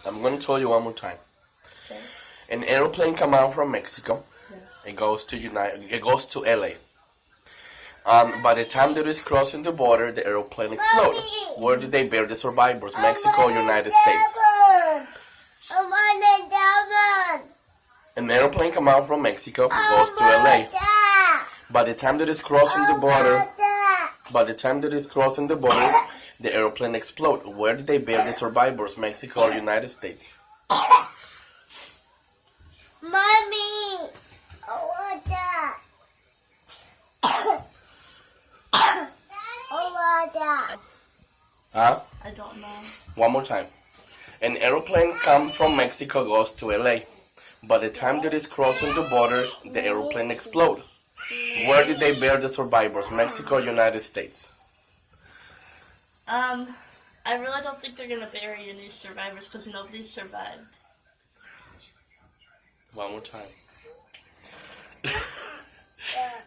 I'm going to tell you one more time. Okay. An airplane come out from Mexico. Yeah. It goes to LA. By the time that it's crossing the border, the airplane explodes. Where did they bear the survivors? Mexico, United States. An airplane come out from Mexico, goes to LA. By the time that it's crossing the border, the airplane explodes. Where did they bear the survivors? Mexico or United States? Mommy, I want that. I want that. Huh? I don't know. One more time. An airplane come from Mexico, goes to LA. By the time that it's crossing the border, the airplane explodes. Where did they bear the survivors? Mexico or United States? I really don't think they're gonna bury any survivors because nobody survived. One more time.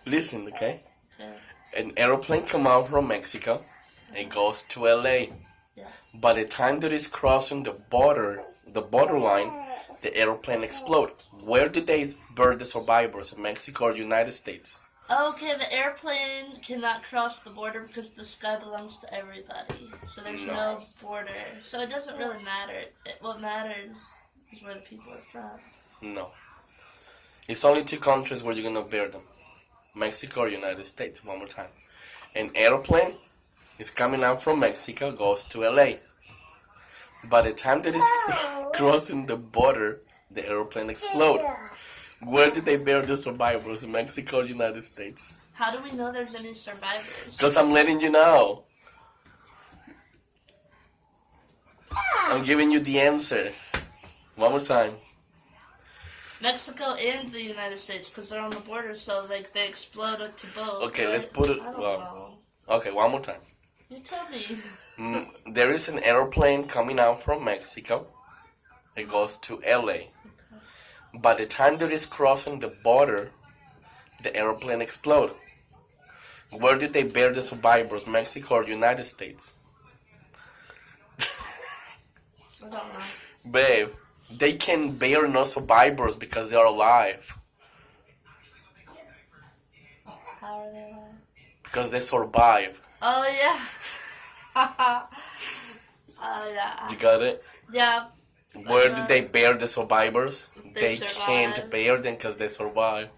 Listen, okay? Okay. An airplane come out from Mexico. It goes to LA. Yeah. By the time that it's crossing the borderline, the airplane explodes. Where did they bury the survivors? Mexico or United States? Okay, the airplane cannot cross the border because the sky belongs to everybody. So there's no border. So it doesn't really matter. What matters is where the people are from. No. It's only two countries where you're gonna bear them. Mexico or United States. One more time. An airplane is coming out from Mexico, goes to LA. By the time that it's crossing the border, the airplane explodes. Where did they bury the survivors? Mexico or United States? How do we know there's any survivors? Because I'm letting you know. I'm giving you the answer. One more time. Mexico and the United States, because they're on the border, so like they exploded to both. Okay, right? let's put it. I don't Well, know. okay, one more time. You tell me. There is an airplane coming out from Mexico. It goes to LA. By the time that it's crossing the border, the airplane explodes. Where did they bury the survivors? Mexico or United States? I don't know. Babe, they can bear no survivors because they are alive. How are they alive? Because they survive. Oh yeah. Yeah. You got it? Yeah. Where did they bear the survivors? They They survive. can't bear them because they survive.